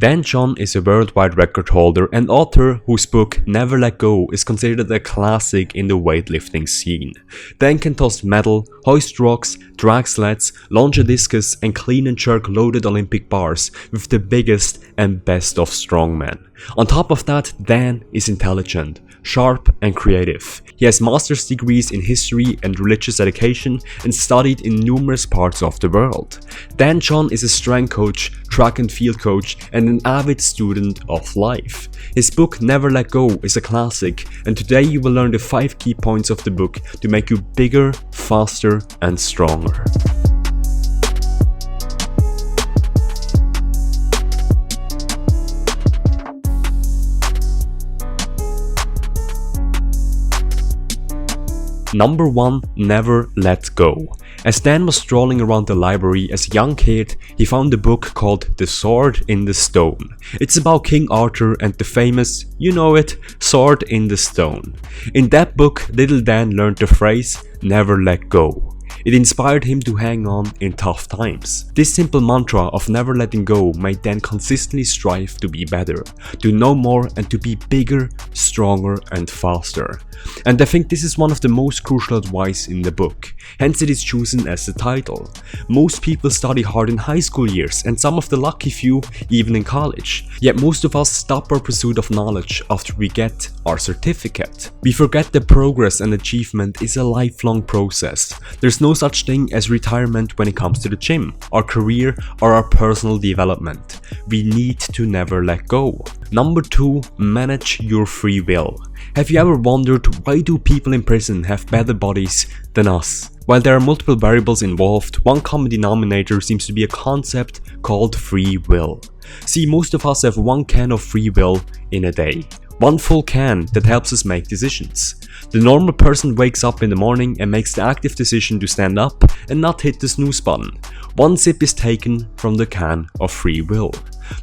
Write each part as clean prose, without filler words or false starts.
Dan John is a worldwide record holder and author whose book Never Let Go is considered a classic in the weightlifting scene. Dan can toss metal, hoist rocks, drag sleds, launch a discus and clean and jerk loaded Olympic bars with the biggest and best of strongmen. On top of that, Dan is intelligent, sharp and creative. He has master's degrees in history and religious education and studied in numerous parts of the world. Dan John is a strength coach, track and field coach and an avid student of life. His book Never Let Go is a classic, and today you will learn the 5 key points of the book to make you bigger, faster and stronger. Number 1. Never let go. As Dan was strolling around the library as a young kid, he found a book called The Sword in the Stone. It's about King Arthur and the famous, you know it, Sword in the Stone. In that book, little Dan learned the phrase, never let go. It inspired him to hang on in tough times. This simple mantra of never letting go made Dan consistently strive to be better, to know more and to be bigger, stronger and faster. And I think this is one of the most crucial advice in the book, hence it is chosen as the title. Most people study hard in high school years and some of the lucky few even in college, yet most of us stop our pursuit of knowledge after we get our certificate. We forget that progress and achievement is a lifelong process. There's no such thing as retirement when it comes to the gym, our career or our personal development. We need to never let go. Number 2. Manage your free will. Have you ever wondered why do people in prison have better bodies than us? While there are multiple variables involved, one common denominator seems to be a concept called free will. See, most of us have one can of free will in a day. One full can that helps us make decisions. The normal person wakes up in the morning and makes the active decision to stand up and not hit the snooze button. One sip is taken from the can of free will.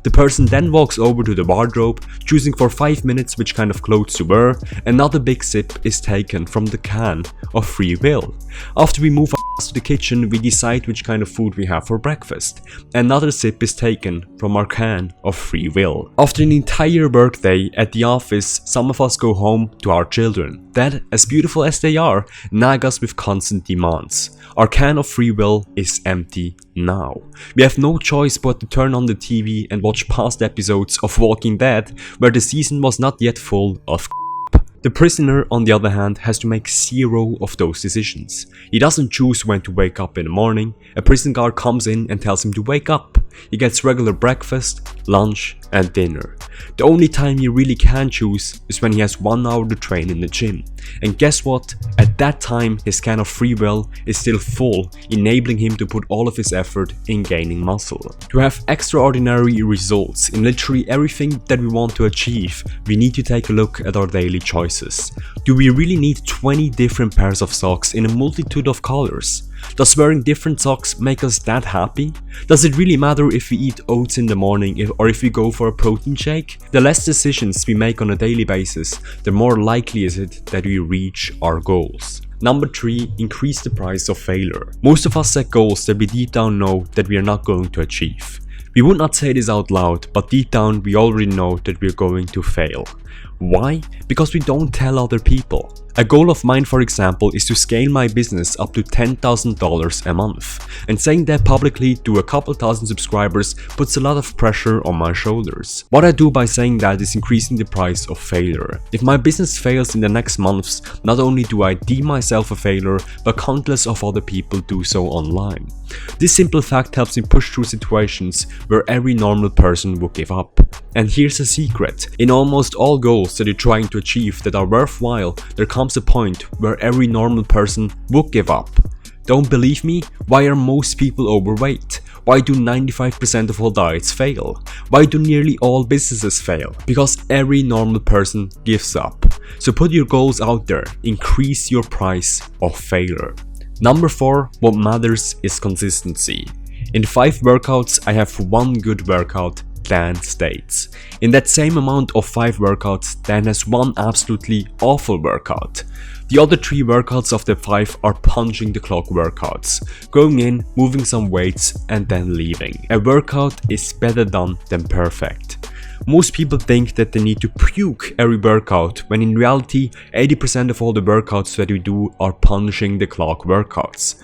The person then walks over to the wardrobe, choosing for 5 minutes which kind of clothes to wear. Another big sip is taken from the can of free will. After we move to the kitchen, we decide which kind of food we have for breakfast. Another sip is taken from our can of free will. After an entire workday at the office, some of us go home to our children that, as beautiful as they are, nag us with constant demands. Our can of free will is empty now. We have no choice but to turn on the TV and watch past episodes of Walking Dead where the season was not yet full of The prisoner, on the other hand, has to make 0 of those decisions. He doesn't choose when to wake up in the morning. A prison guard comes in and tells him to wake up. He gets regular breakfast, lunch and dinner. The only time he really can choose is when he has 1 hour to train in the gym. And guess what? At that time, his can of free will is still full, enabling him to put all of his effort in gaining muscle. To have extraordinary results in literally everything that we want to achieve, we need to take a look at our daily choices. Do we really need 20 different pairs of socks in a multitude of colors? Does wearing different socks make us that happy? Does it really matter if we eat oats in the morning or if we go for a protein shake? The less decisions we make on a daily basis, the more likely is it that we reach our goals. Number 3. Increase the price of failure. Most of us set goals that we deep down know that we are not going to achieve. We would not say this out loud, but deep down we already know that we are going to fail. Why? Because we don't tell other people. A goal of mine, for example, is to scale my business up to $10,000 a month, and saying that publicly to a couple thousand subscribers puts a lot of pressure on my shoulders. What I do by saying that is increasing the price of failure. If my business fails in the next months, not only do I deem myself a failure, but countless of other people do so online. This simple fact helps me push through situations where every normal person would give up. And here's a secret: in almost all goals that you're trying to achieve that are worthwhile, there comes a point where every normal person would give up. Don't believe me? Why are most people overweight? Why do 95% of all diets fail? Why do nearly all businesses fail? Because every normal person gives up. So put your goals out there, increase your price of failure. Number 4, what matters is consistency. In 5 workouts, I have 1 good workout Dan states. In that same amount of 5 workouts, Dan has one absolutely awful workout. The other 3 workouts of the 5 are punching the clock workouts, going in, moving some weights and then leaving. A workout is better done than perfect. Most people think that they need to puke every workout, when in reality 80% of all the workouts that we do are punching the clock workouts.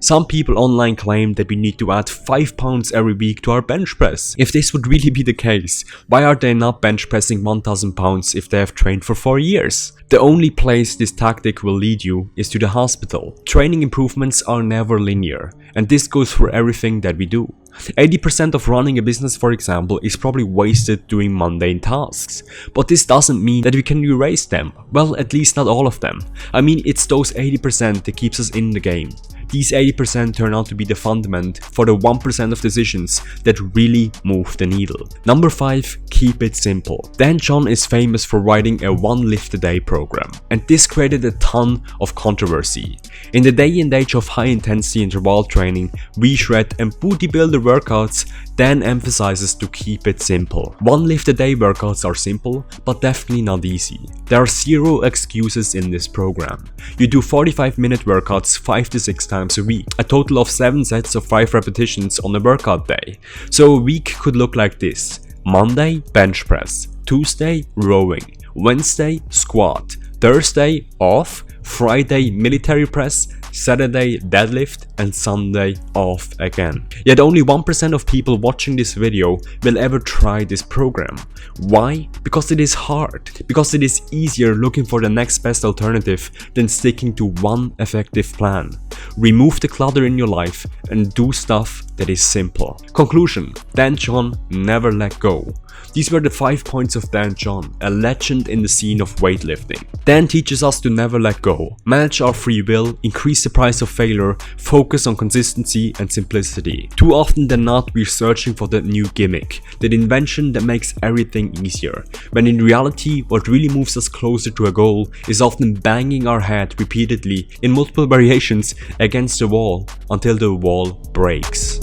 Some people online claim that we need to add 5 pounds every week to our bench press. If this would really be the case, why are they not bench pressing 1000 pounds if they have trained for 4 years? The only place this tactic will lead you is to the hospital. Training improvements are never linear, and this goes for everything that we do. 80% of running a business, for example, is probably wasted doing mundane tasks. But this doesn't mean that we can erase them. Well, at least not all of them. I mean, it's those 80% that keeps us in the game. These 80% turn out to be the fundament for the 1% of decisions that really move the needle. Number 5. Keep it simple. Dan John is famous for writing a 1 lift a day program, and this created a ton of controversy. In the day and age of high intensity interval training, reshred and booty builder workouts, Dan emphasizes to keep it simple. 1 lift a day workouts are simple, but definitely not easy. There are 0 excuses in this program. You do 45-minute workouts 5 to 6 times a week, a total of 7 sets of 5 repetitions on a workout day. So a week could look like this: Monday, bench press; Tuesday, rowing; Wednesday, squat; Thursday, off; Friday, military press; Saturday, deadlift; and Sunday, off again. Yet only 1% of people watching this video will ever try this program. Why? Because it is hard. Because it is easier looking for the next best alternative than sticking to one effective plan. Remove the clutter in your life and do stuff that is simple. Conclusion: Dan John never let go. These were the 5 points of Dan John, a legend in the scene of weightlifting. Dan teaches us to never let go, manage our free will, increase the price of failure, focus on consistency and simplicity. Too often than not, we're searching for that new gimmick, that invention that makes everything easier, when in reality what really moves us closer to a goal is often banging our head repeatedly in multiple variations against the wall until the wall breaks.